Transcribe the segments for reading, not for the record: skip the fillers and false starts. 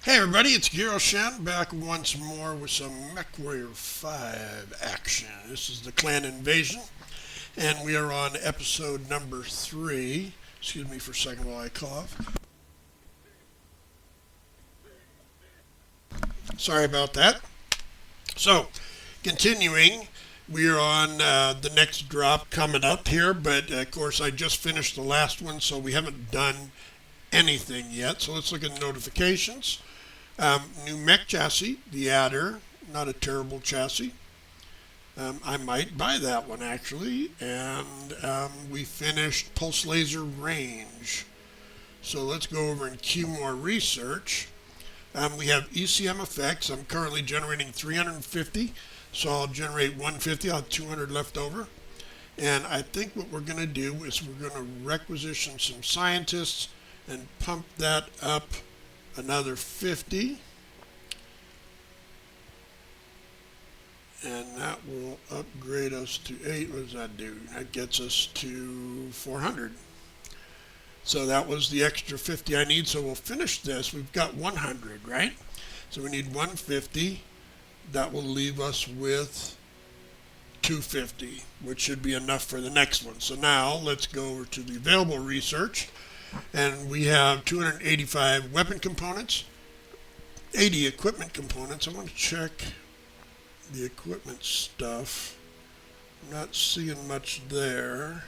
Hey everybody, it's Giro Shen back once more with some MW5 action. This is the clan invasion, and we are on episode number 3. Excuse me for a second while I cough. Sorry about that. So, continuing, we are on the next drop coming up here, but of course I just finished the last one, so we haven't done anything yet. So let's look at notifications. New mech chassis, the adder, not a terrible chassis. I might buy that one actually. And we finished pulse laser range. So let's go over and queue more research. We have ECM effects. I'm currently generating 350, so I'll generate 150. I'll have 200 left over. And I think what we're going to do is we're going to requisition some scientists and pump that up another 50, and that will upgrade us to 8. What does that do? That gets us to 400. So that was the extra 50 I need. So we'll finish this. We've got 100, right? So we need 150. That will leave us with 250, which should be enough for the next one. So now let's go over to the available research. And we have 285 weapon components, 80 equipment components. I want to check the equipment stuff. I'm not seeing much there.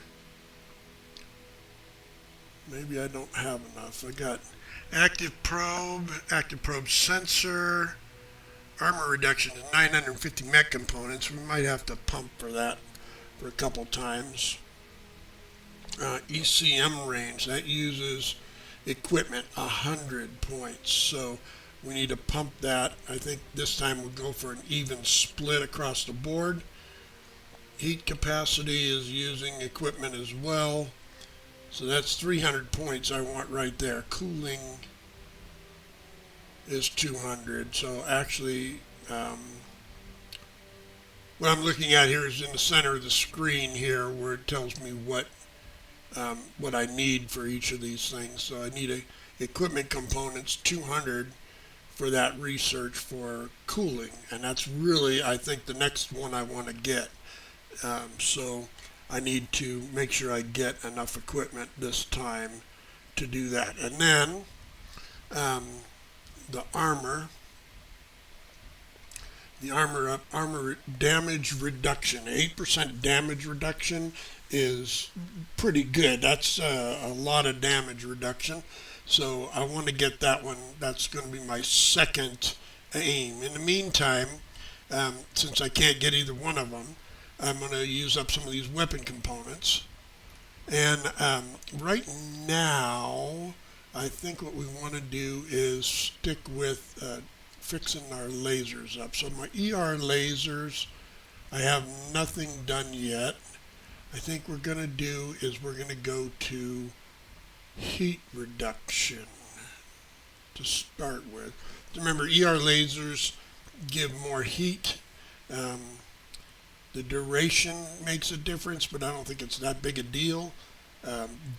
Maybe I don't have enough. I got active probe sensor, armor reduction to 950 mech components. We might have to pump for that for a couple times. ECM range, that uses equipment 100 points, so we need to pump that. I think this time we'll go for an even split across the board. Heat capacity is using equipment as well, so that's 300 points I want right there. Cooling is 200, so actually what I'm looking at here is in the center of the screen here where it tells me what I need for each of these things. So I need equipment components 200 for that research for cooling, and that's really I think the next one I want to get. So I need to make sure I get enough equipment this time to do that. And then the armor damage reduction, 8% damage reduction is pretty good. That's a lot of damage reduction. So I want to get that one. That's going to be my second aim. In the meantime, since I can't get either one of them, I'm going to use up some of these weapon components. And right now, I think what we want to do is stick with fixing our lasers up. So my ER lasers, I have nothing done yet. I think we're going to do is we're going to go to heat reduction to start with. Remember, ER lasers give more heat. The duration makes a difference, but I don't think it's that big a deal.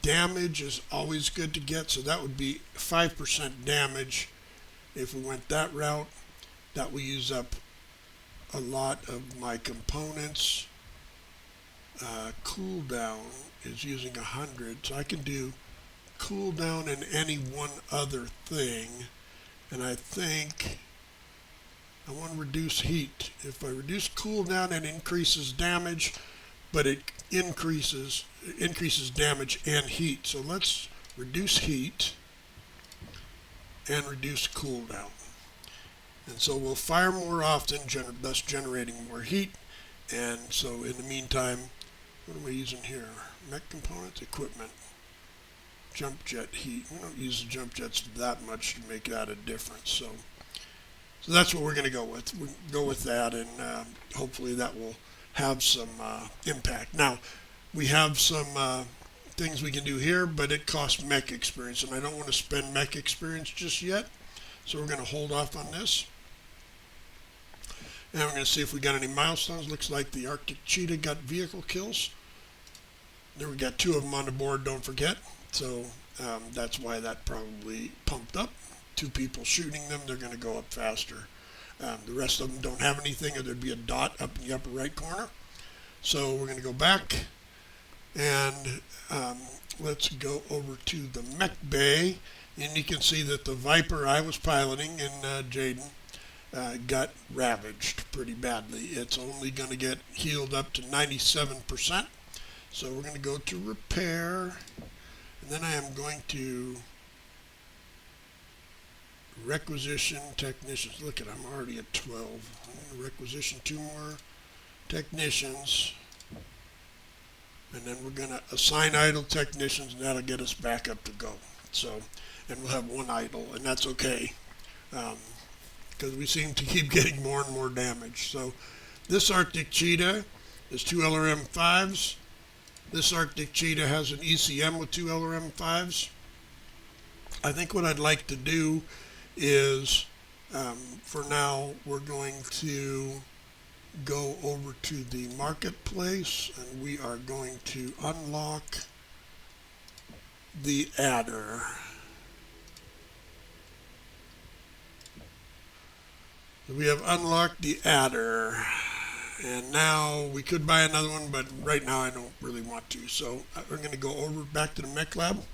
Damage is always good to get, so that would be 5% damage if we went that route. That will use up a lot of my components. Cooldown is using 100, so I can do cooldown and any one other thing. And I think I want to reduce heat. If I reduce cooldown, it increases damage, but it increases damage and heat. So let's reduce heat and reduce cooldown. And so we'll fire more often, thus generating more heat. And so in the meantime, what am I using here? Mech components, equipment, jump jet heat. We don't use the jump jets that much to make that a difference. So that's what we're going to go with. We go with that, and hopefully that will have some impact. Now, we have some things we can do here, but it costs mech experience, and I don't want to spend mech experience just yet. So we're going to hold off on this. And we're going to see if we got any milestones. Looks like the Arctic Cheetah got vehicle kills. There we got 2 of them on the board, don't forget. So that's why that probably pumped up. two people shooting them, they're going to go up faster. The rest of them don't have anything, or there'd be a dot up in the upper right corner. So we're going to go back, and let's go over to the mech bay, and you can see that the Viper I was piloting in Jaden got ravaged pretty badly. It's only going to get healed up to 97%. So we're going to go to repair, and then I am going to requisition technicians. Look at, I'm already at 12. I'm going to requisition 2 more technicians, and then we're going to assign idle technicians, and that'll get us back up to go. So, and we'll have 1 idle, and that's okay, because we seem to keep getting more and more damage. So this Arctic Cheetah is 2 LRM-5s. This Arctic Cheetah has an ECM with 2 LRM-5s. I think what I'd like to do is, for now, we're going to go over to the marketplace, and we are going to unlock the adder. We have unlocked the adder, and now we could buy another one, but right now I don't really want to. So we're going to go over back to the mech lab,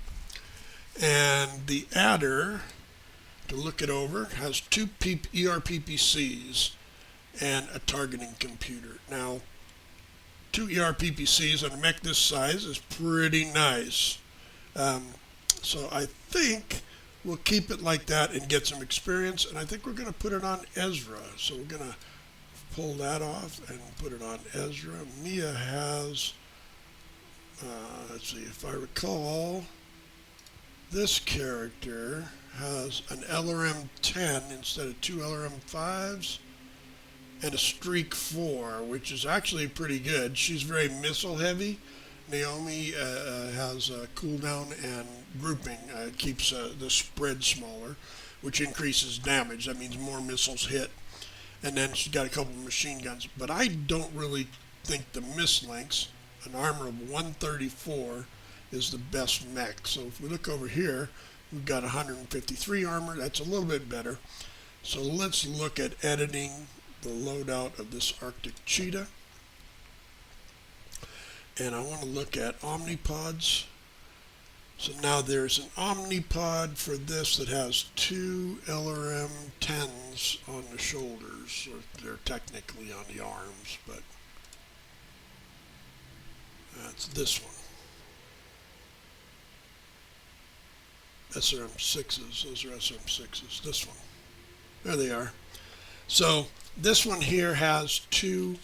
and the adder, to look it over, has 2 ERPPCs and a targeting computer. Now, 2 ERPPCs on a mech this size is pretty nice. So I think we'll keep it like that and get some experience, and I think we're going to put it on Ezra. So we're going to pull that off and put it on Ezra. Mia has, let's see, if I recall, this character has an LRM-10 instead of 2 LRM-5s and a Streak 4, which is actually pretty good. She's very missile heavy. Naomi has cooldown and grouping. It keeps the spread smaller, which increases damage. That means more missiles hit. And then she's got a couple of machine guns. But I don't really think the Mislinks, an armor of 134, is the best mech. So if we look over here, we've got 153 armor. That's a little bit better. So let's look at editing the loadout of this Arctic Cheetah. And I want to look at omnipods. So now there's an omnipod for this that has 2 LRM-10s on the shoulders. Or they're technically on the arms, but that's this one. SRM-6s, those are SRM-6s, this one. There they are. So this one here has 2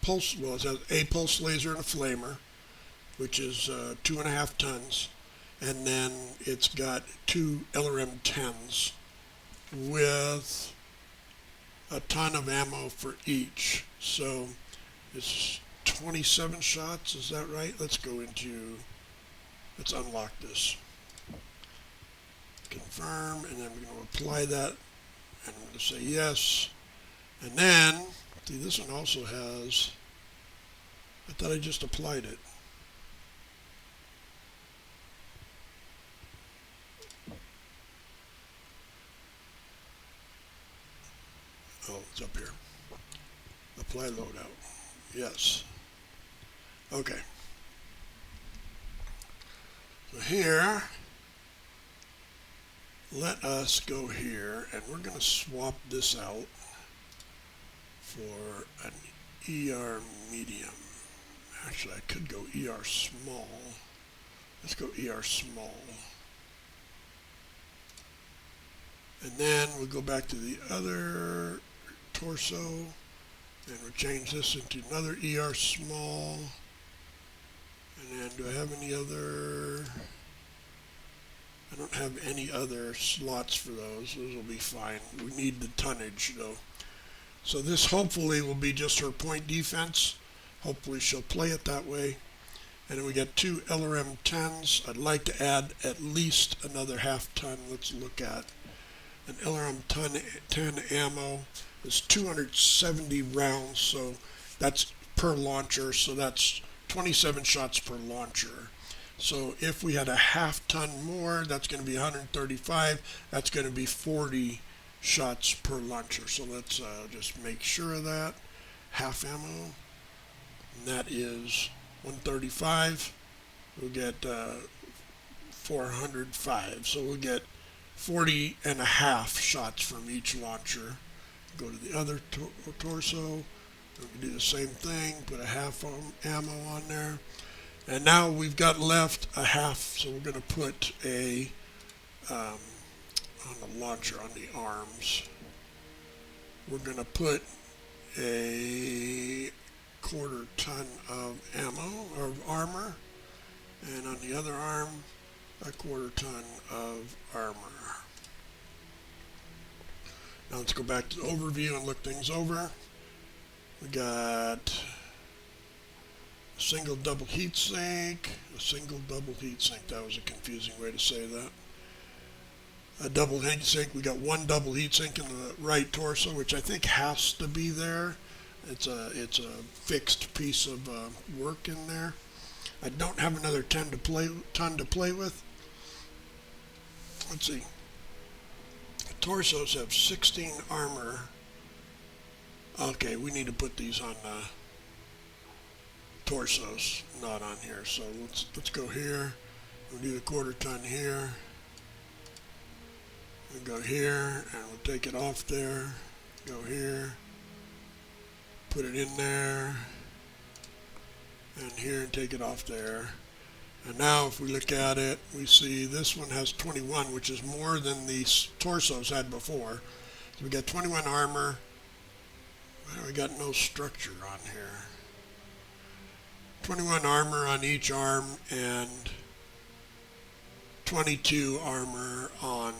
pulse, well, it has a pulse laser and a flamer, which is 2.5 tons, and then it's got 2 LRM-10s with a ton of ammo for each. So it's 27 shots, is that right? Let's let's unlock this. Confirm, and then we're going to apply that, and I'm going to say yes. And then, see, this one also has, I thought I just applied it. Oh, it's up here. Apply loadout. Yes. Okay. So here, let us go here, and we're going to swap this out for an ER medium. Actually, I could go ER small. Let's go ER small. And then we'll go back to the other torso, and we'll change this into another ER small. And then do I have any other? I don't have any other slots for those. Those will be fine. We need the tonnage though. So this hopefully will be just her point defense. Hopefully she'll play it that way. And then we got 2 LRM-10s. I'd like to add at least another half ton. Let's look at an LRM-10 ammo. Is 270 rounds, so that's per launcher. So that's 27 shots per launcher. So if we had a half ton more, that's going to be 135. That's going to be 40 shots per launcher. So let's just make sure of that. Half ammo, and that is 135. We'll get 405. So we'll get 40 and a half shots from each launcher. Go to the other torso. We can do the same thing, put a half ammo on there. And now we've got left a half, so we're going to put a, on the launcher, on the arms, we're going to put a quarter ton of ammo, or armor, and on the other arm, a quarter ton of armor. Now let's go back to the overview and look things over. We got a single double heat sink, a single double heat sink. That was a confusing way to say that. A double heat sink. We got one double heat sink in the right torso, which I think has to be there. It's a fixed piece of work in there. I don't have another ton to play with. Let's see. The torsos have 16 armor. Okay, we need to put these on torsos, not on here. So let's go here. We'll do the quarter ton here. We'll go here and we'll take it off there. Go here. Put it in there. And here and take it off there. And now if we look at it, we see this one has 21, which is more than these torsos had before. So we got 21 armor. Well, we got no structure on here. 21 armor on each arm and 22 armor on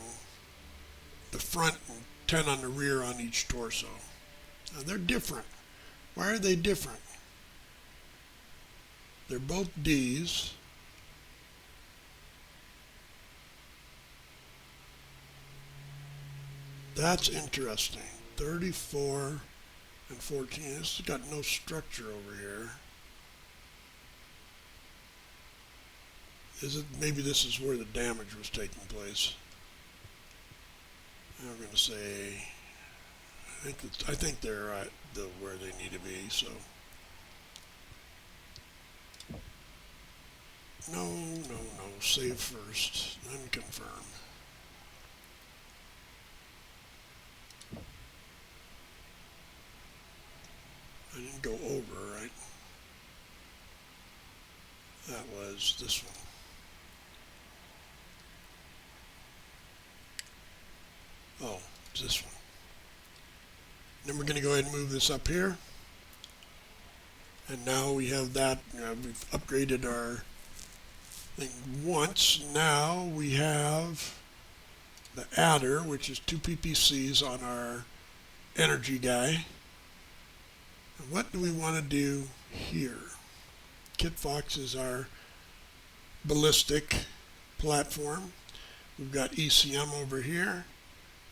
the front and 10 on the rear on each torso. Now they're different. Why are they different? They're both Ds. That's interesting. 34 and 14. This has got no structure over here. Is it? Maybe this is where the damage was taking place. I'm going to say, I think they're at where they need to be. So no. Save first, then confirm. I didn't go over, right? That was this one. Oh, it's this one. Then we're going to go ahead and move this up here. And now we have that. We've upgraded our thing once. Now we have the adder, which is 2 PPCs on our energy guy. And what do we want to do here? Kit Fox is our ballistic platform. We've got ECM over here.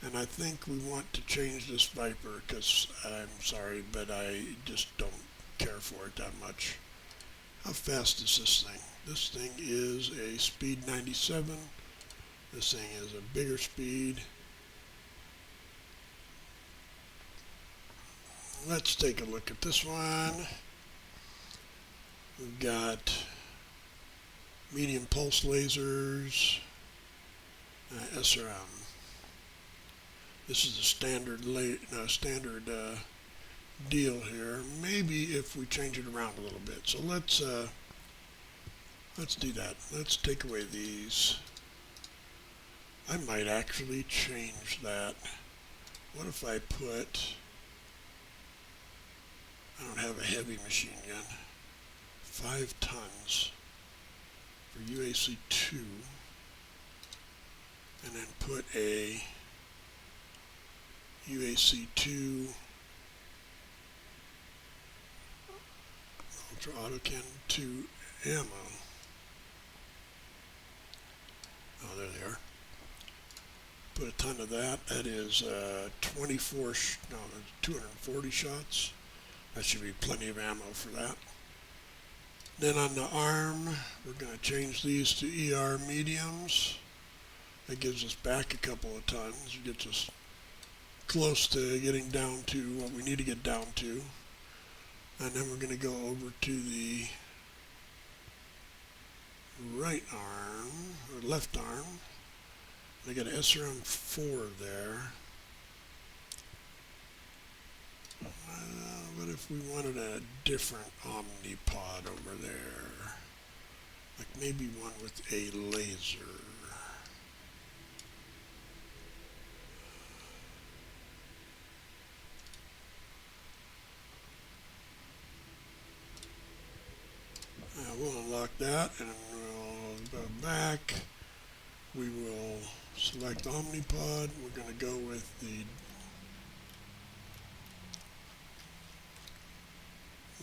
And I think we want to change this Viper because I'm sorry, but I just don't care for it that much. How fast is this thing? This thing is a speed 97. This thing is a bigger speed. Let's take a look at this one. We've got medium pulse lasers, SRM. This is a standard deal here. Maybe if we change it around a little bit. So let's do that. Let's take away these. I might actually change that. What if I put? I don't have a heavy machine gun. 5 tons for UAC 2, and then put a UAC 2 Ultra Autocan 2 ammo. Oh, there they are. Put a ton of that. That is 240 shots. That should be plenty of ammo for that. Then on the arm, we're going to change these to ER mediums. That gives us back a couple of tons. It gets us close to getting down to what we need to get down to. And then we're going to go over to the right arm, or left arm. I got an SRM4 there. What if we wanted a different omnipod over there? Like maybe one with a laser. We'll unlock that and we'll go back. We will select omnipod. We're going to go with the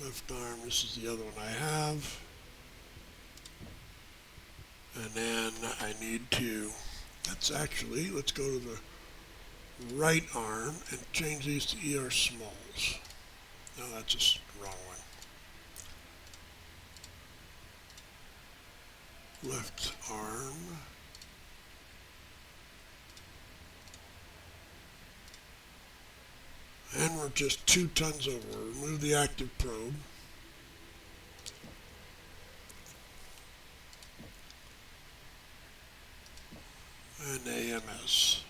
left arm. This is the other one I have. And then I need to, let's go to the right arm and change these to ER smalls. No, that's just the wrong one. Left arm. And we're just 2 tons over. Remove the active probe. And AMS.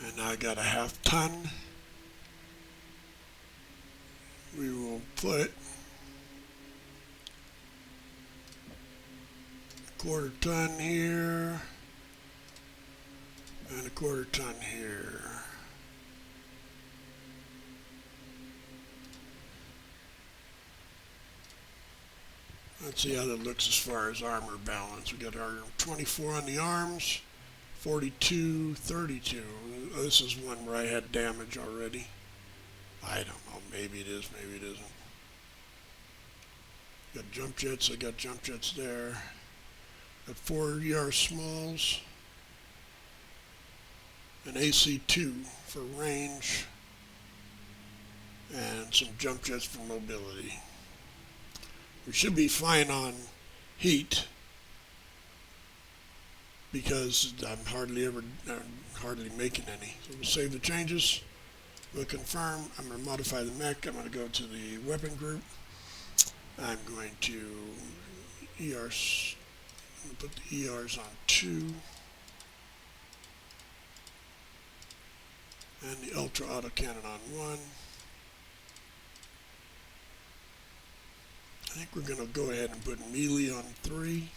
And now I got a half ton. We will put a quarter ton here and a quarter ton here. Let's see how that looks as far as armor balance. We got our 24 on the arms, 42, 32. This is one where I had damage already. I don't know, maybe it is, maybe it isn't. Got jump jets, I got jump jets there. Got 4 ER smalls. An AC2 for range. And some jump jets for mobility. We should be fine on heat because I'm hardly making any. So we'll save the changes. We'll confirm. I'm going to modify the mech. I'm going to go to the weapon group. I'm going to ERs. I'm going to put the ERs on 2. And the ultra autocannon on 1. I think we're going to go ahead and put melee on 3.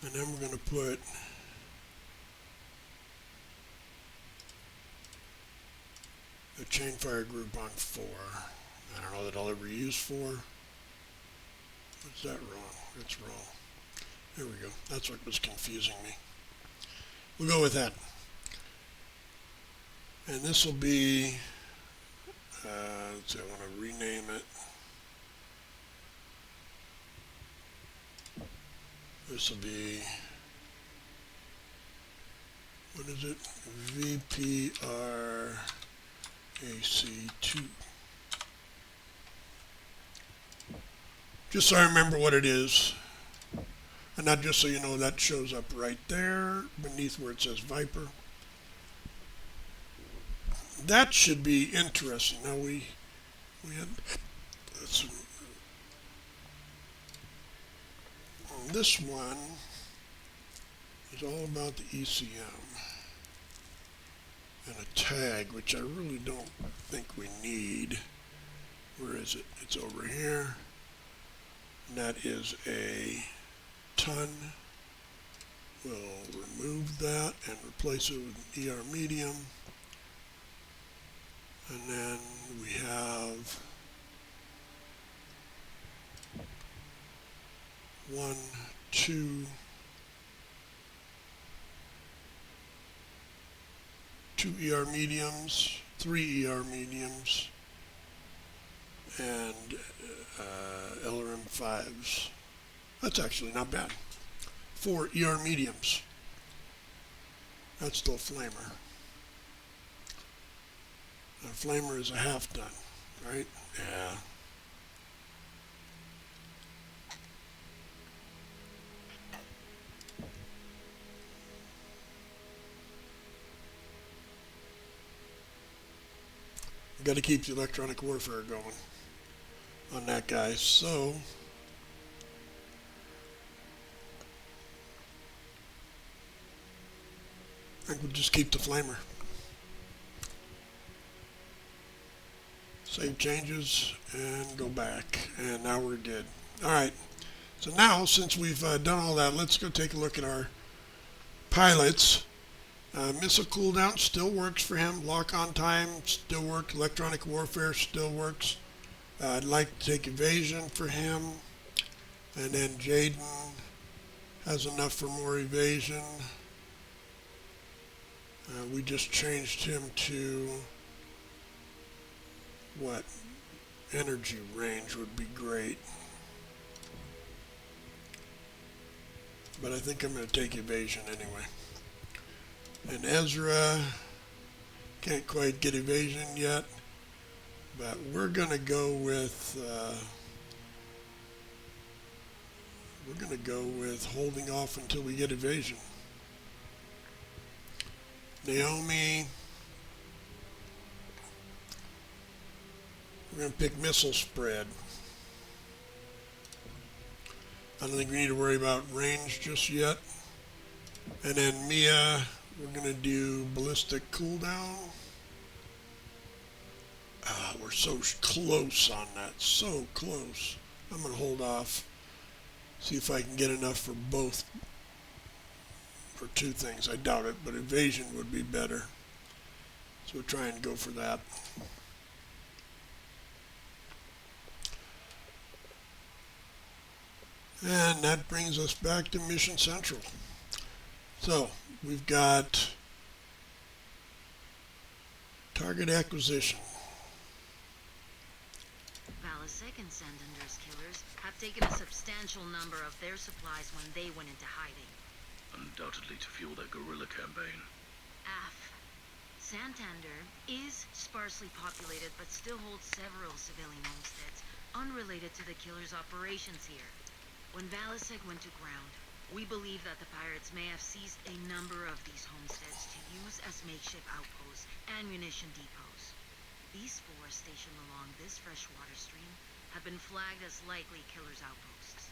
And then we're going to put the chain fire group on 4. I don't know that I'll ever use 4. What's that wrong? That's wrong. There we go. That's what was confusing me. We'll go with that. And this will be, let's see, I want to rename it. This will be, what is it? VPRAC2. Just so I remember what it is. And not just so you know, that shows up right there beneath where it says Viper. That should be interesting. Now we had this one is all about the ECM and a tag, which I really don't think we need. Where is it? It's over here. And that is a ton. We'll remove that and replace it with an ER medium. And then we have 1, 2, 2 ER mediums, 3 ER mediums, and LRM5s. That's actually not bad. 4 ER mediums. That's still flamer. A flamer is a half ton, right? Yeah. Got to keep the electronic warfare going on that guy. So I think we'll just keep the flamer. Save changes and go back. And now we're good. All right. So now, since we've done all that, let's go take a look at our pilots. Missile cooldown still works for him. Lock on time still works. Electronic warfare still works. I'd like to take evasion for him. And then Jaden has enough for more evasion. We just changed him to what? Energy range would be great. But I think I'm going to take evasion anyway. And Ezra can't quite get evasion yet, but we're going to go with holding off until we get evasion. Naomi, we're going to pick missile spread. I don't think we need to worry about range just yet. And then Mia, we're going to do ballistic cooldown. We're so close on that, so close. I'm going to hold off, see if I can get enough for both, for two things. I doubt it, but evasion would be better. So we'll try and go for that. And that brings us back to Mission Central. So we've got target acquisition. Valasek and Santander's killers have taken a substantial number of their supplies when they went into hiding. Undoubtedly to fuel their guerrilla campaign. Santander is sparsely populated but still holds several civilian homesteads unrelated to the killers' operations here. When Valasek went to ground, we believe that the pirates may have seized a number of these homesteads to use as makeshift outposts and munition depots. These four stationed along this freshwater stream have been flagged as likely killers' outposts.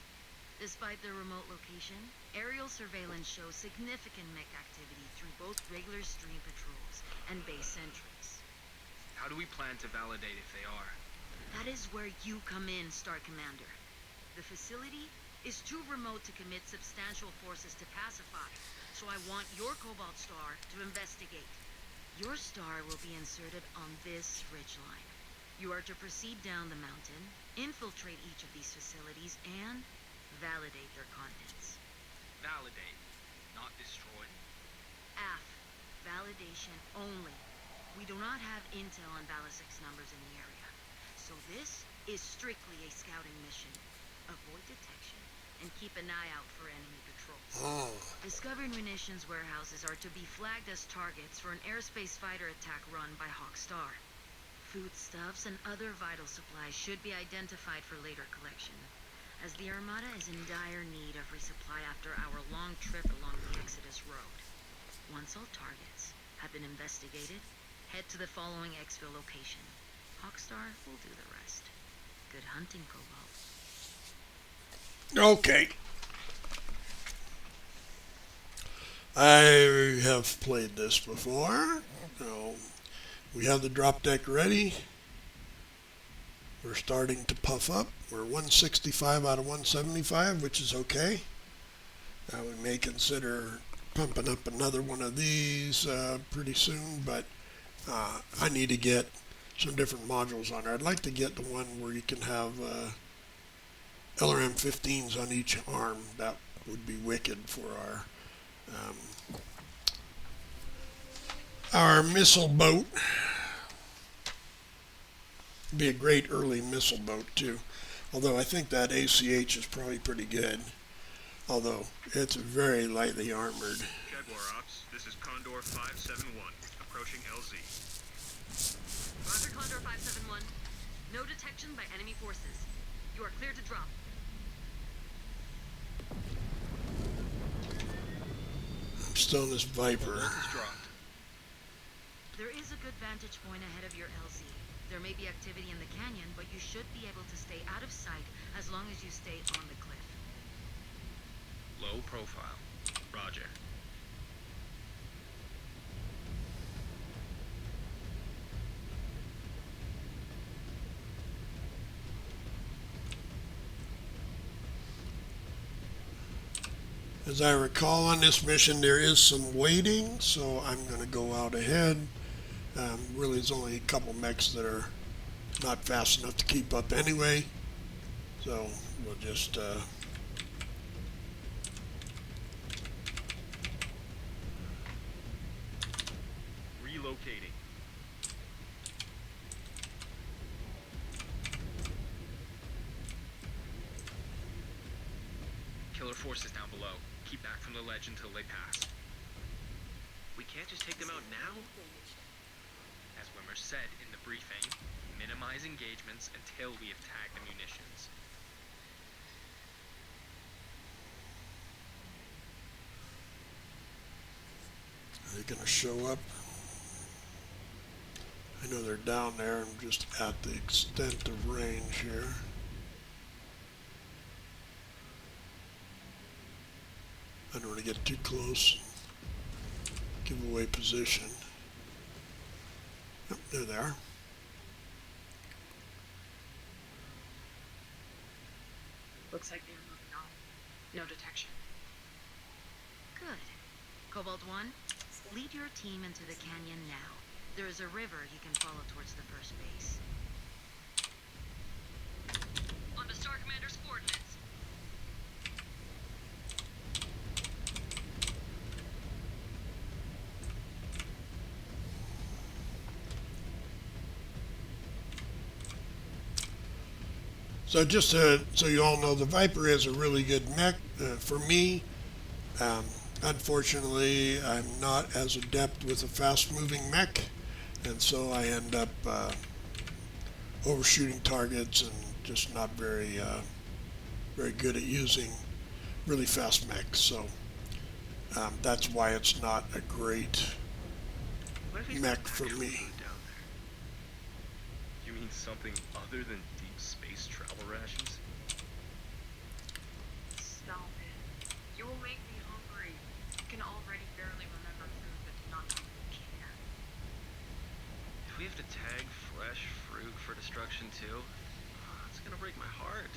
Despite their remote location, aerial surveillance shows significant mech activity through both regular stream patrols and base sentries. How do we plan to validate if they are? That is where you come in, Star Commander. The facility is too remote to commit substantial forces to pacify, so I want your Cobalt Star to investigate. Your star will be inserted on this ridgeline. You are to proceed down the mountain, infiltrate each of these facilities, and validate their contents. Validate, not destroy. Validation only. We do not have intel on Valasek's numbers in the area, so this is strictly a scouting mission. Avoid detection and keep an eye out for enemy patrols. Discovered munitions warehouses are to be flagged as targets for an airspace fighter attack run by Hawk Star. Foodstuffs and other vital supplies should be identified for later collection, as the Armada is in dire need of resupply after our long trip along the Exodus Road. Once all targets have been investigated, head to the following exfil location. Hawkstar will do the rest. Good hunting, Cobalt. Okay. I have played this before. So we have the drop deck ready. We're starting to puff up. We're 165 out of 175, which is okay. We may consider pumping up another one of these pretty soon, but I need to get some different modules on there. I'd like to get the one where you can have LRM 15s on each arm. That would be wicked for our missile boat. Be a great early missile boat too. Although I think that ACH is probably pretty good. Although it's very lightly armored. Jaguar Ops, this is Condor 571, approaching LZ. Roger, Condor 571. No detection by enemy forces. You are clear to drop. I'm still in this Viper. Bolt is dropped. There is a good vantage point ahead of your LZ. There may be activity in the canyon, but you should be able to stay out of sight as long as you stay on the cliff. Low profile. Roger. As I recall on this mission, there is some waiting, so I'm going to go out ahead. Really, there's only a couple mechs that are not fast enough to keep up anyway. So we'll just Relocating. Killer forces down below. Keep back from the ledge until they pass. We can't just take them out now? As Wimmer said in the briefing, minimize engagements until we have tagged the munitions. are they going to show up? I know they're down there. I'm just at the extent of range here. I don't want to get too close and give away position. Yep, there they are. Looks like they're moving on. No detection. Good. Cobalt 1, lead your team into the canyon now. There is a river you can follow towards the first base. On the Star Commander's coordinates. So just so you all know, the Viper is a really good mech. For me, unfortunately, I'm not as adept with a fast-moving mech, and so I end up overshooting targets and just not very good at using really fast mechs. So that's why it's not a great What if he's mech got for actual me. food down there? You mean something other than deep space travel rations? Stop it. You will make me hungry. I can already barely remember food that did not come from a can. If we have to tag fresh fruit for destruction too, it's gonna break my heart.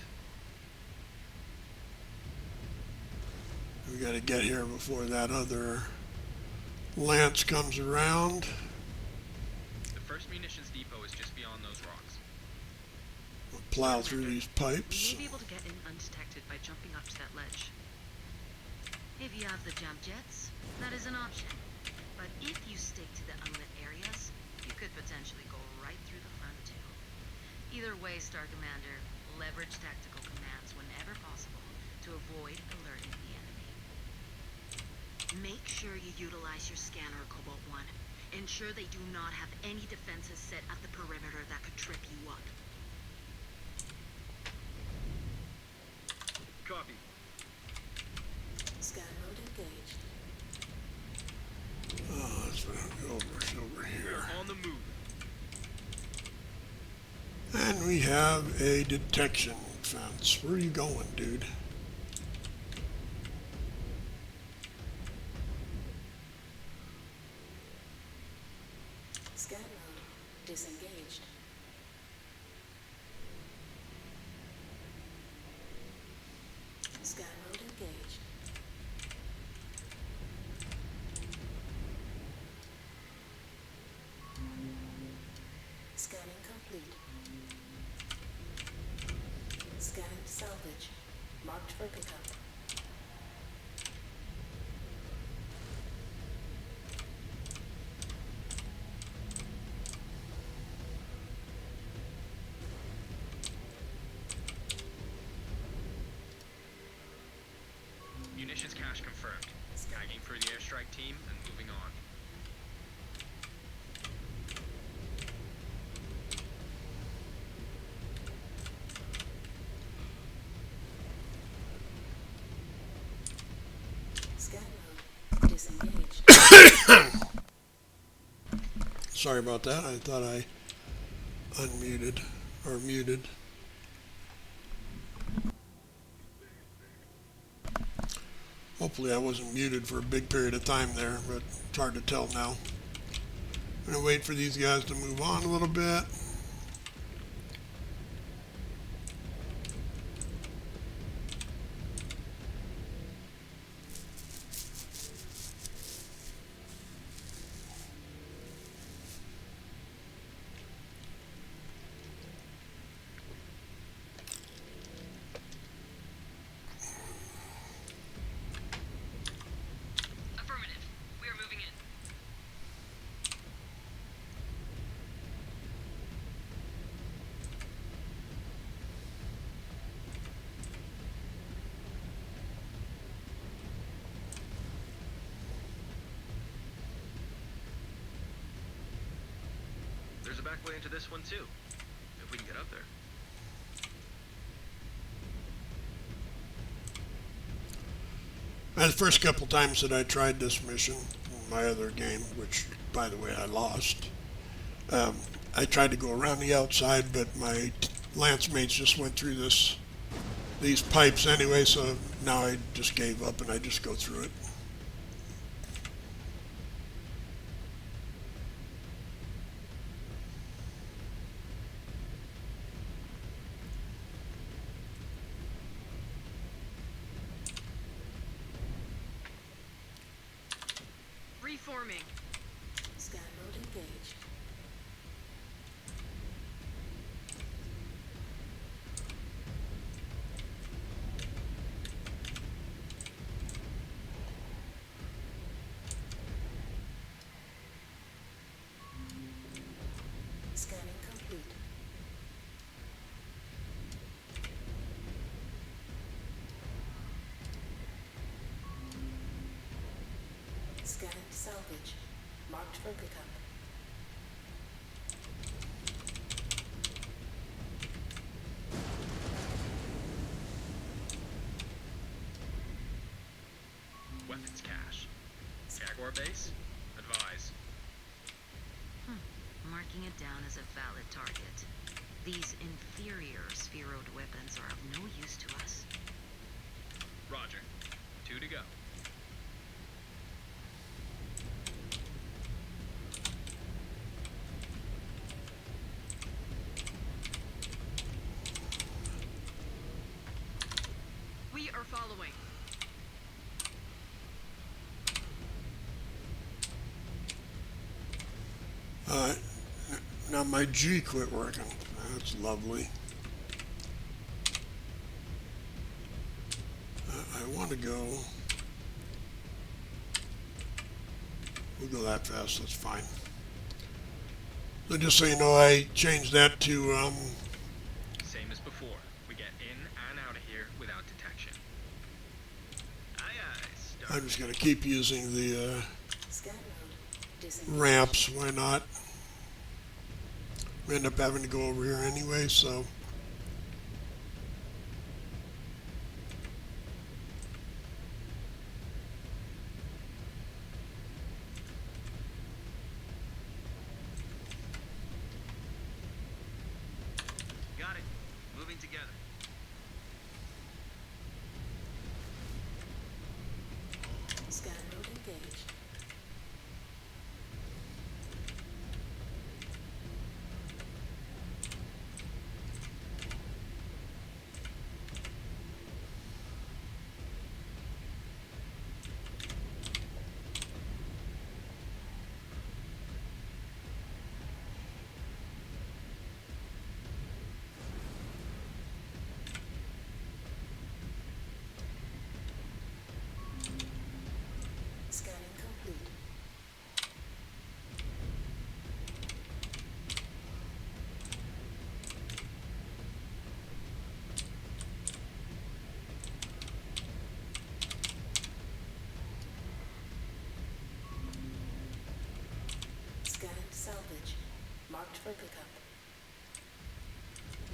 We got to get here before that other lance comes around. The first munitions depot is just beyond those rocks. We'll plow through these You pipes. may be able to get in undetected by jumping up to that ledge. If you have the jump jets, that is an option. But if you stick to the unlit areas, you could potentially go right through the front too. Either way, Star Commander, leverage tactical commands whenever possible to avoid alerting the enemy. Make sure you utilize your scanner, Cobalt 1. Ensure they do not have any defenses set at the perimeter that could trip you up. Copy. Scan mode engaged. Oh, that's over here. On the move. And we have a detection fence. Where are you going, dude? Scan mode disengaged. Scan mode engaged. Scanning complete. Scanning salvage. Marked for pickup. Munitions cache confirmed. Tagging for the airstrike team and moving on. Sorry about that. I thought I unmuted or muted. Hopefully I wasn't muted for a big period of time there, but it's hard to tell now. I'm gonna wait for these guys to move on a little bit. Affirmative. We are moving in. There's a back way into this one too, if we can get up there. And the first couple times that I tried this mission, in my other game, which by the way I lost, I tried to go around the outside, but my lance mates just went through these pipes anyway, so now I just gave up and I just go through it. Reforming. Scan mode engaged. Scanning complete. Scanning salvage. Marked for pickup. Weapons cache. Jaguar base? Advise. Marking it down as a valid target. These inferior spheroid weapons are of no use to us. Roger. 2 to go. We are following. Now my G quit working. That's lovely. I want to go. We'll go that fast. That's fine. So just so you know, I changed that to Same as before. We get in and out of here without detection. Aye aye, start. I'm just going to keep using the Scan mode disengaged. ramps. Why not? We end up having to go over here anyway, so. Got it. Moving together. Scan mode engaged. Scanning complete. Scanning salvage. Marked for pickup.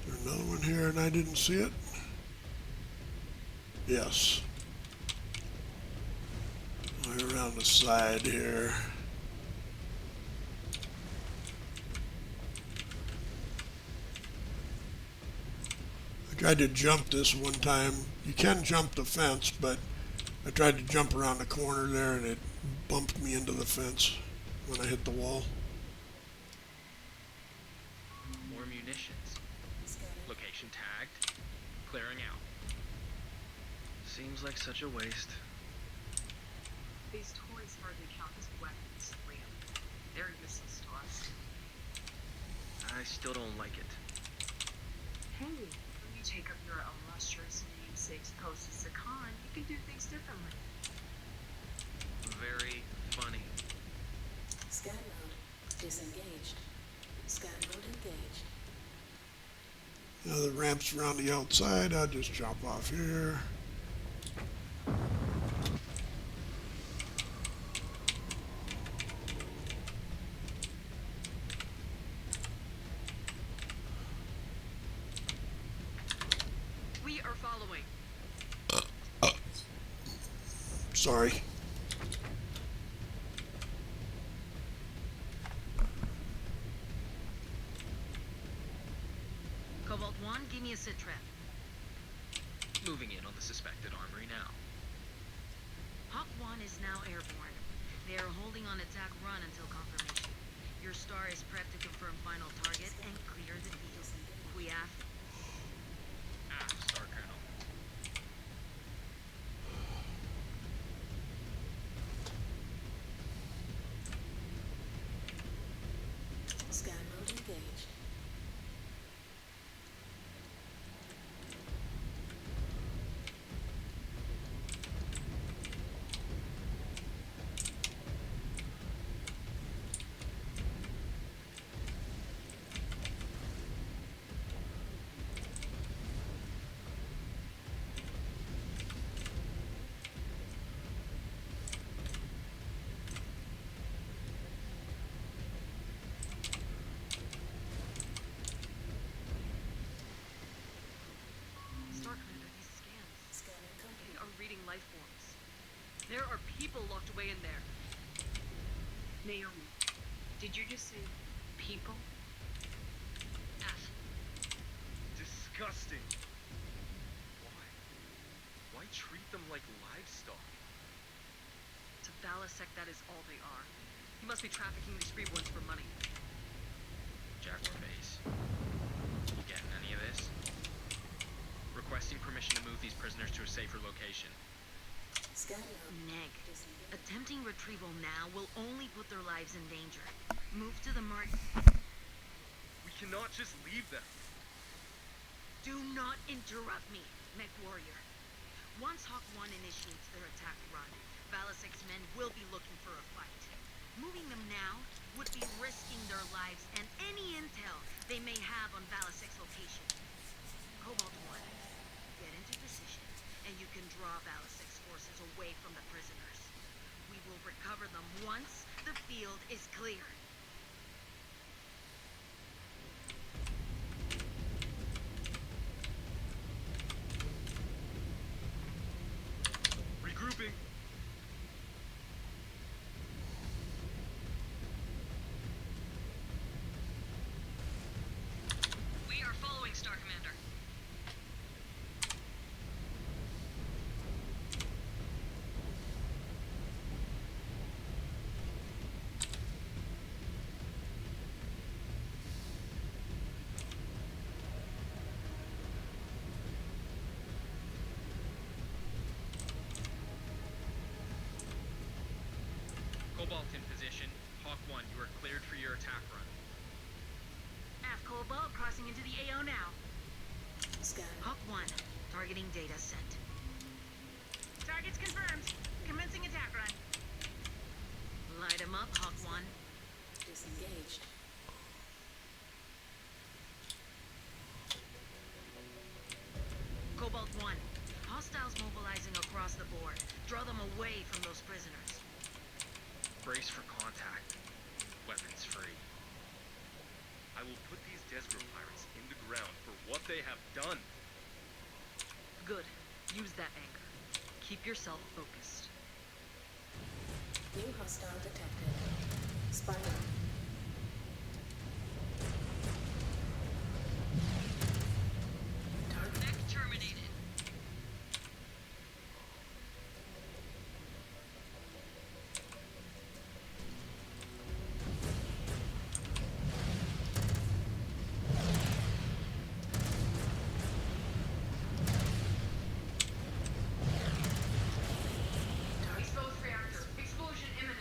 There's another one here and I didn't see it. Yes. Right around around the side here. I tried to jump this one time. You can jump the fence, but I tried to jump around the corner there and it bumped me into the fence when I hit the wall. More munitions. Location tagged. Clearing out. Seems like such a waste. These toys hardly count as weapons, Liam. They're useless to us. I still don't like it. Hey, when you take up your illustrious namesake's post as a con, you can do things differently. Very funny. Scan mode disengaged. Scan mode engaged. Now the ramp's around the outside. I'll just jump off here. We are following. Sorry. Cobalt 1, give me a sit trap. Moving in on the suspected armory now. Hawk 1 is now airborne. They are holding on attack run until confirmation. Your star is prepped to confirm final target and clear the field. Queaf. Star Colonel. Scan mode engaged. Star Commander, these scans. Scanning They complete. are reading life forms. There are people locked away in there. Naomi, did you just say people? F. Disgusting. Why? Why treat them like livestock? To Balasek, that is all they are. He must be trafficking these free ones for money. Jaguar base. You getting any of this? Requesting permission to move these prisoners to a safer location. Scan mode Neg. disengaged. Attempting retrieval now will only put their lives in danger. Move to the mark. We cannot just leave them. Do not interrupt me, Mech Warrior. Once Hawk 1 initiates their attack run, Balasek's men will be looking for a fight. Moving them now would be risking their lives and any intel they may have on Balasek's location. Cobalt 1, get into position, and you can draw Balasek's forces away from the prisoners. We will recover them once the field is clear. Regrouping. We are following, Star Commander. Cobalt in position. Hawk 1, you are cleared for your attack run. Af Cobalt crossing into the AO now. Scan Hawk 1, targeting data set. Targets confirmed. Commencing attack run. Light 'em up, Hawk 1. disengaged. Cobalt 1, hostiles mobilizing across the board. Draw them away from those prisoners. Brace for contact. Weapons free. I will put these Desgro pirates in the ground for what they have done. Good. Use that anger. Keep yourself focused. New hostile detected. Spider. Target. Mech terminated. Exposed reactor. Explosion imminent.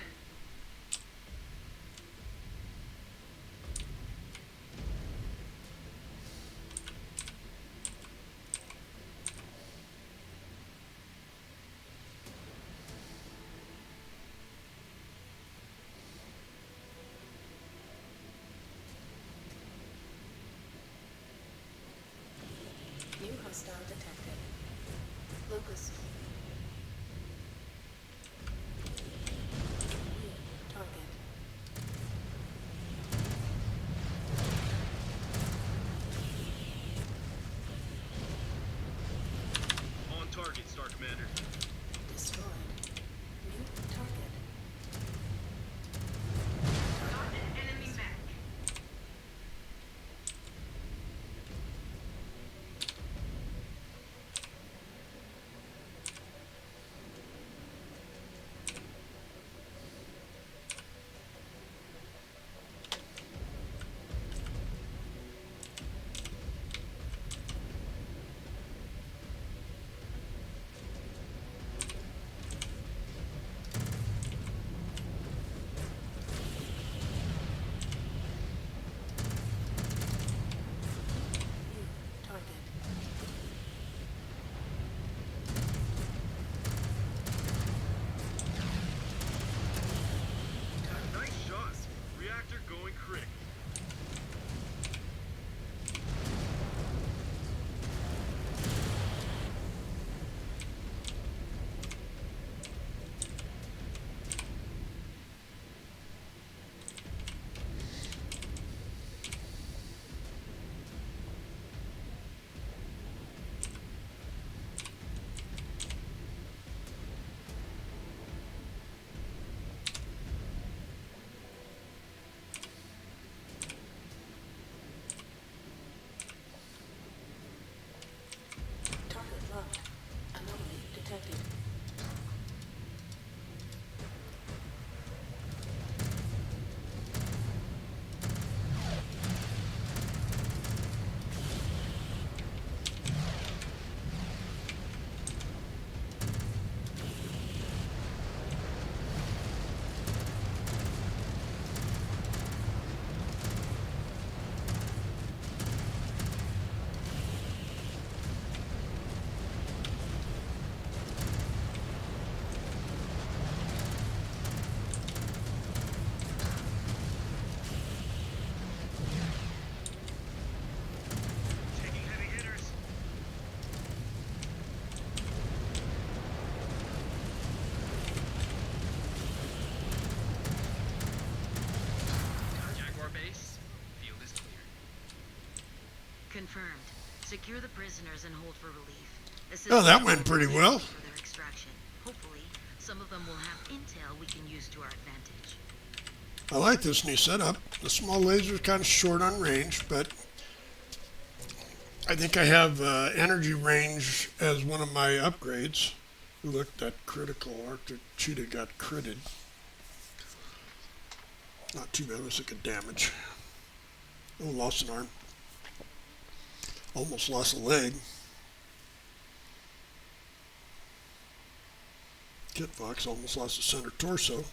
New hostile detected. Locust. New target. On target, Star Commander. Destroyed. New target. Got an enemy mech. New target. Nice shot. Reactor going critic. Target locked. Anomaly detected. Taking heavy hitters. Jaguar base, field is clear. Confirmed. Secure the prisoners and hold for relief. Assist Oh, that them went pretty well. for their extraction. Hopefully, some of them will have intel we can use to our advantage. I like this new setup. The small laser is kind of short on range, but I think I have energy range as one of my upgrades. Look, that critical Arctic Cheetah got critted. Not too bad, let's look at damage. Oh, lost an arm. Almost lost a leg. Kit Fox almost lost a center torso.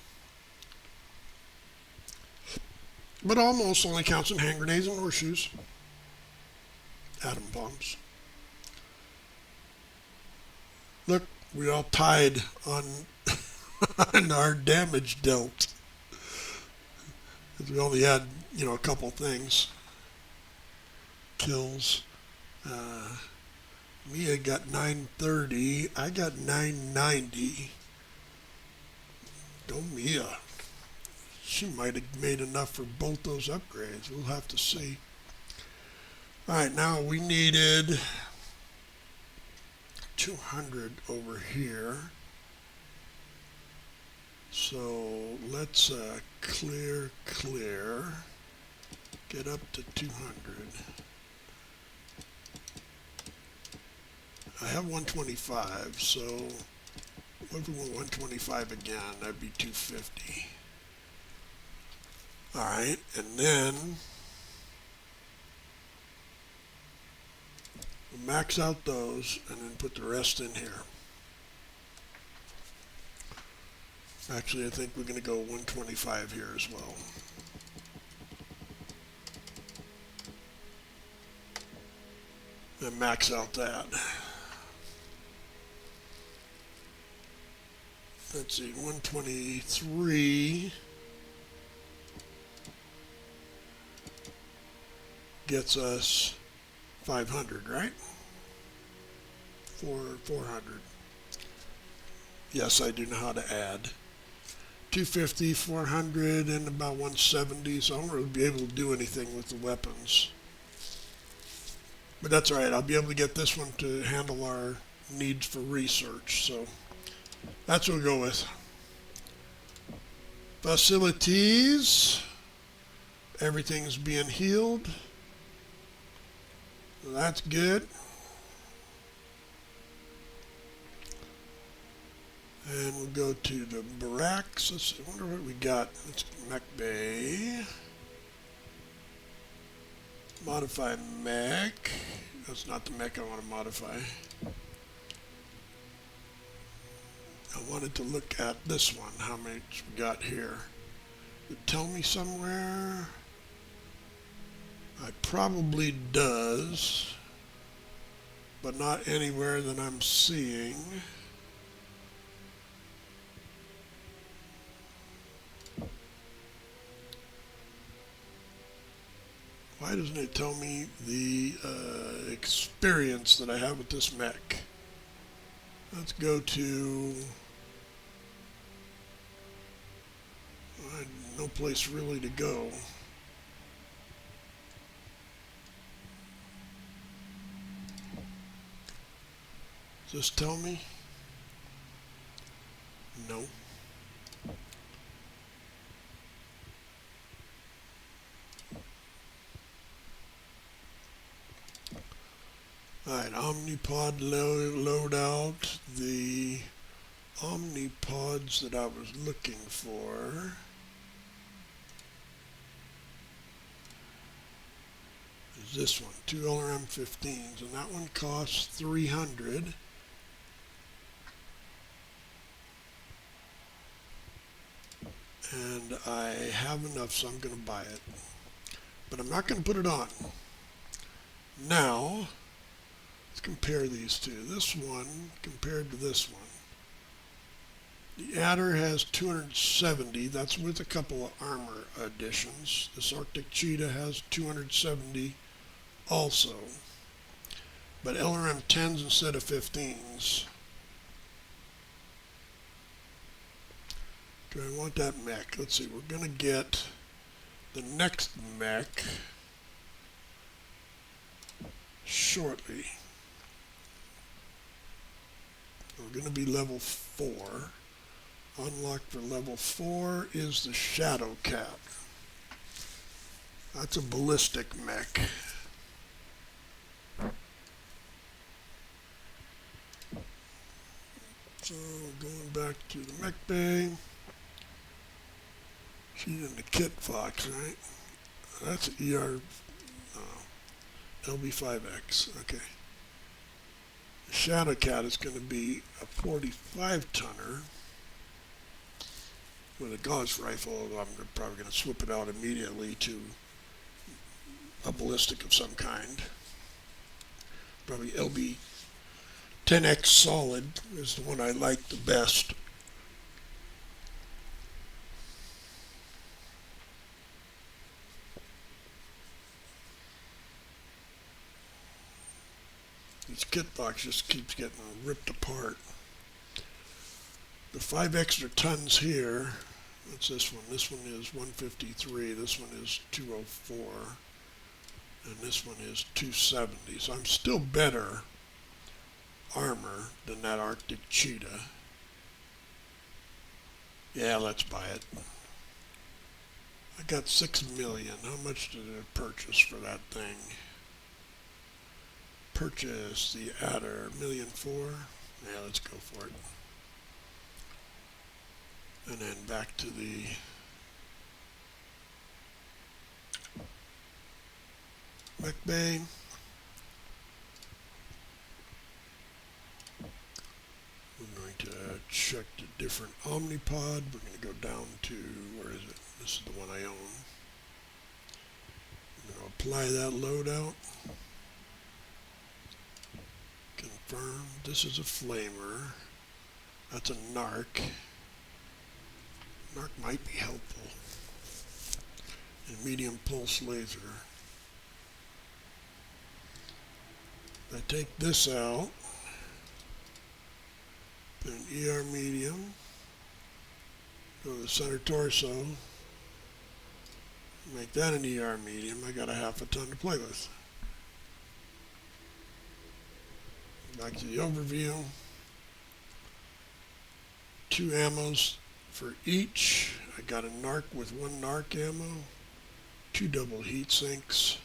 But almost only counts in hand grenades and horseshoes. Atom bombs. Look, we all tied on, on our damage dealt. 'Cause we only had, a couple things. Kills. Mia got 930. I got 990. Go Mia. She might have made enough for both those upgrades. We'll have to see. Alright, now we needed 200 over here. So let's clear, get up to 200. I have 125, so what if we want 125 again? That'd be 250. All right, and then we'll max out those and then put the rest in here. Actually, I think we're going to go 125 here as well. And max out that. Let's see, 123 gets us 500, right? 400. Yes, I do know how to add. 250, 400, and about 170, so I won't really be able to do anything with the weapons. But that's all right, I'll be able to get this one to handle our needs for research, so that's what we'll go with. Facilities. Everything's being healed. That's good. And we'll go to the barracks. Let's see, I wonder what we got. Let's Mech Bay. Modify Mech. That's not the Mech I want to modify. I wanted to look at this one, how much we got here. It tell me somewhere. It probably does, but not anywhere that I'm seeing. Why doesn't it tell me the experience that I have with this mech? Let's go to no place really to go. Does this tell me? No. Alright, Omnipod loadout. The Omnipods that I was looking for is this one, 2 LRM-15s, and that one costs 300. And I have enough, so I'm going to buy it. But I'm not going to put it on. Now, let's compare these two. This one compared to this one. The Adder has 270. That's with a couple of armor additions. This Arctic Cheetah has 270 also. But LRM 10s instead of 15s. Do I want that mech? Let's see. We're going to get the next mech shortly. We're going to be level 4. Unlocked for level 4 is the Shadow Cat. That's a ballistic mech. So going back to the mech bay. She's in the kit box, right? That's ER LB5X. Okay. The Shadow Cat is going to be a 45 tonner with a Gauss rifle. I'm probably going to swap it out immediately to a ballistic of some kind. Probably LB 10X solid is the one I like the best. This kit box just keeps getting ripped apart. The 5 extra tons here, what's this one? This one is 153, this one is 204, and this one is 270. So I'm still better armor than that Arctic Cheetah. Yeah, let's buy it. I got 6 million. How much did I purchase for that thing? Purchase the adder, 1,000,004. Yeah, let's go for it. And then back to the Mech Bay. We're going to check the different Omnipod. We're going to go down to, where is it? This is the one I own. I'm going to apply that loadout. Confirm. This is a flamer. That's a narc. Narc might be helpful. And medium pulse laser. I take this out. Put an ER medium. Go to the center torso. Make that an ER medium. I got a half a ton to play with. Back to the overview. 2 ammos for each. I got a narc with 1 narc ammo. 2 double heat sinks.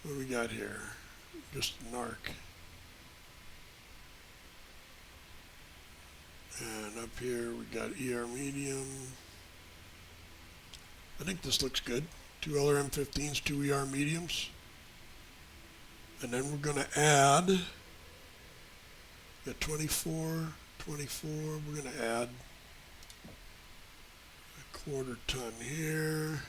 What do we got here? Just narc. And up here we got ER medium. I think this looks good. 2 LRM-15s, 2 ER mediums. And then we're going to add, got 24, we're going to add a 1/4 ton here.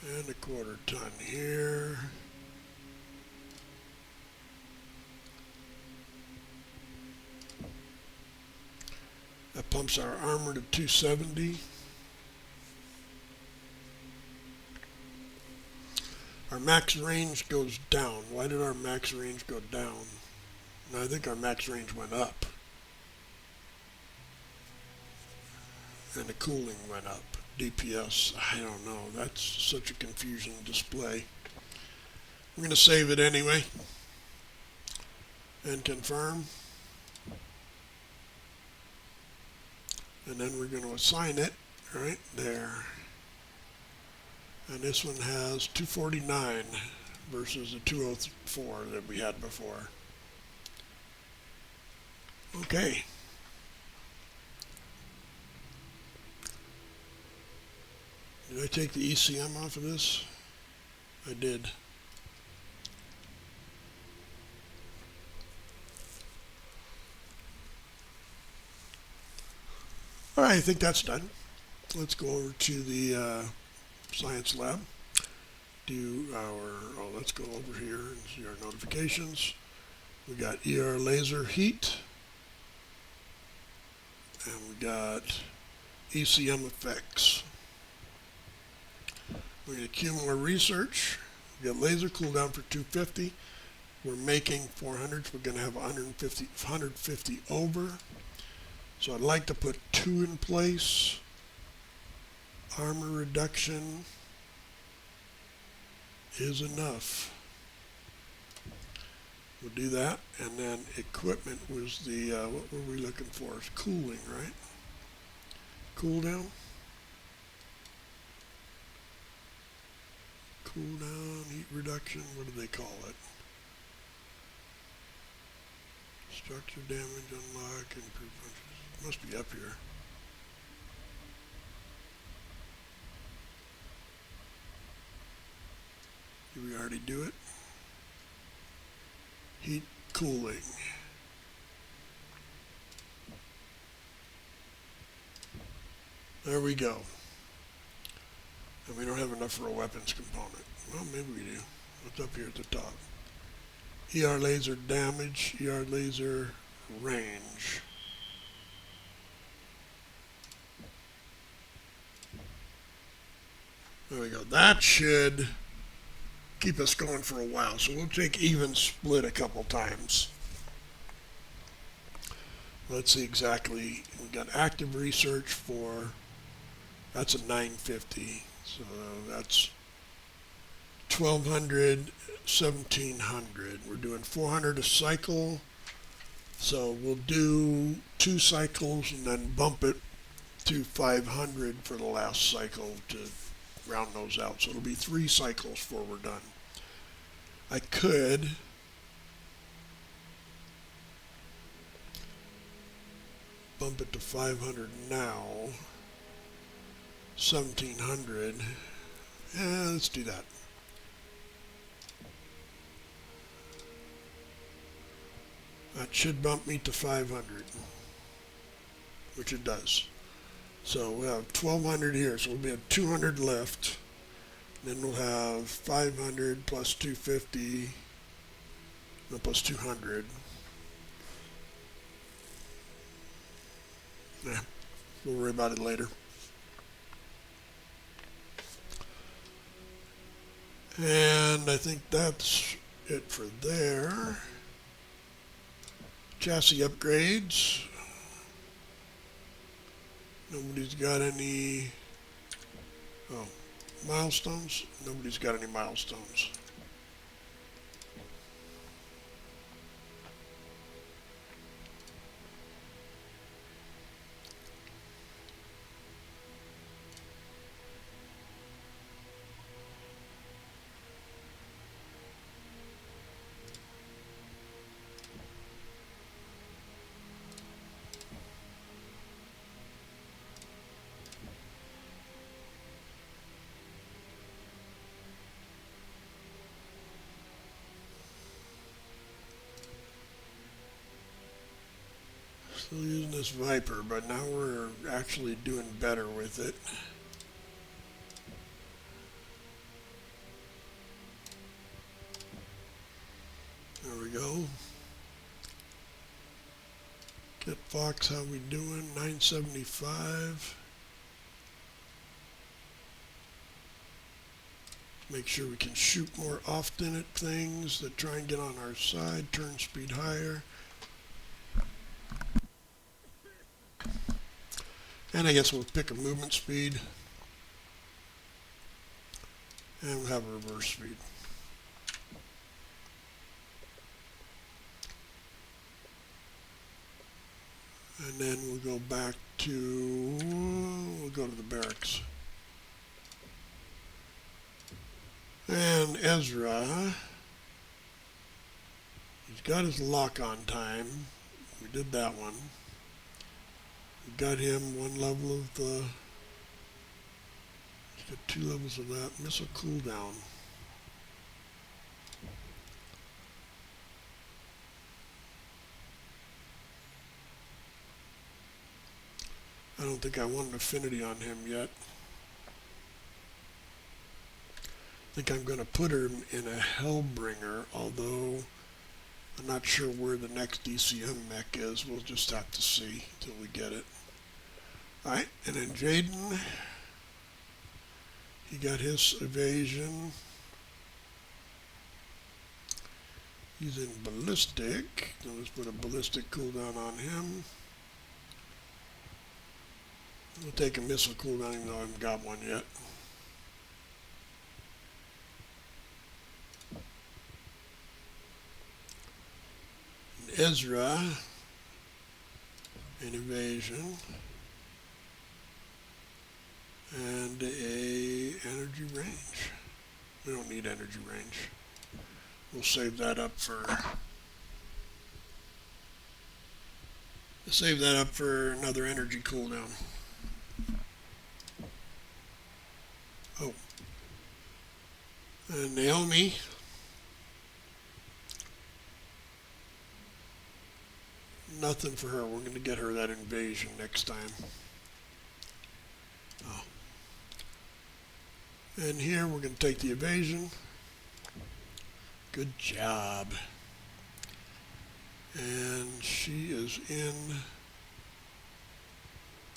And a 1/4 ton here. That pumps our armor to 270. Our max range goes down. Why did our max range go down? No, I think our max range went up. And the cooling went up. DPS, I don't know. That's such a confusing display. We're going to save it anyway. And confirm. And then we're going to assign it right there. And this one has 249 versus the 204 that we had before. Okay. Did I take the ECM off of this? I did. All right, I think that's done. Let's go over to the science lab. Let's go over here and see our notifications. We got ER laser heat. And we got ECM effects. We're going to queue more research. We got laser cooldown for 250. We're making 400s. We're going to have 150 over. So I'd like to put 2 in place. Armor reduction is enough. We'll do that. And then equipment was the, what were we looking for? It's cooling, right? Cooldown. Cooldown, heat reduction, what do they call it? Structure damage, unlock, improve punches. Must be up here. Did we already do it? Heat cooling. There we go. And we don't have enough for a weapons component. Well, maybe we do. What's up here at the top? ER laser damage, ER laser range. There we go. That should keep us going for a while. So we'll take even split a couple times. Let's see exactly. We got active research for, that's a 950. So that's 1200, 1700. We're doing 400 a cycle, So we'll do 2 cycles and then bump it to 500 for the last cycle to round those out. So it'll be 3 cycles before we're done. I could bump it to 500 now. 1700. Yeah, let's do that. That should bump me to 500, which it does. So we'll have 1200 here, so we'll be at 200 left. Then we'll have 500 plus 250, no, plus 200. Yeah, we'll worry about it later. And I think that's it for there. Chassis upgrades. Nobody's got any milestones. Nobody's got any milestones. Still using this Viper, but now we're actually doing better with it. There we go. Get Fox, how we doing? 975. Make sure we can shoot more often at things that try and get on our side. Turn speed higher. And I guess we'll pick a movement speed. And we'll have a reverse speed. And then we'll go back to, we'll go to the barracks. And Ezra, he's got his lock-on time. We did that one. We got him 1 level of the, he's got 2 levels of that. Missile cooldown. I don't think I want an affinity on him yet. I think I'm going to put him in a Hellbringer, although I'm not sure where the next DCM mech is. We'll just have to see till we get it. Alright, and then Jaden, he got his evasion. He's in ballistic. So let's put a ballistic cooldown on him. We'll take a missile cooldown even though I haven't got one yet. And Ezra, an evasion. And a energy range. We don't need energy range. We'll save that up for another energy cooldown. Oh. And Naomi. Nothing for her. We're going to get her that invasion next time. Oh. And here we're going to take the evasion. Good job. And she is in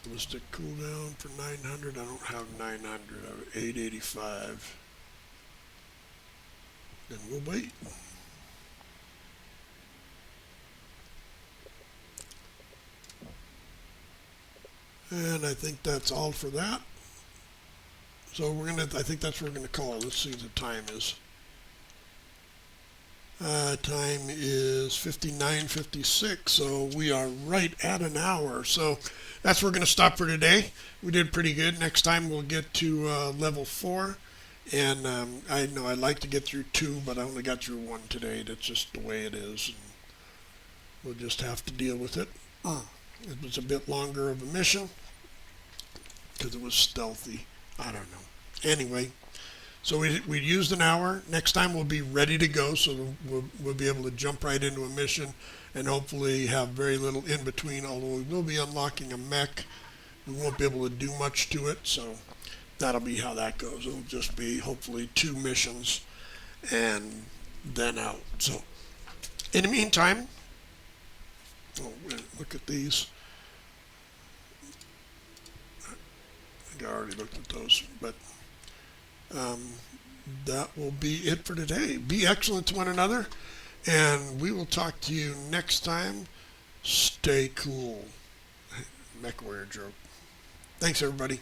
ballistic cooldown for 900. I don't have 900. I have 885. Then we'll wait. And I think that's all for that. So I think that's what we're gonna call it. Let's see what the time is. Time is 59:56, so we are right at an hour. So that's where we're going to stop for today. We did pretty good. Next time we'll get to level 4. And I know I'd like to get through 2, but I only got through 1 today. That's just the way it is. And we'll just have to deal with it. It was a bit longer of a mission because it was stealthy. I don't know. Anyway, so we used an hour. Next time we'll be ready to go, so we'll be able to jump right into a mission and hopefully have very little in between, although we will be unlocking a mech. We won't be able to do much to it, so that'll be how that goes. It'll just be hopefully 2 missions and then out. So in the meantime, look at these. I think I already looked at those, but that will be it for today. Be excellent to one another, and we will talk to you next time. Stay cool. Mech warrior joke. Thanks, everybody.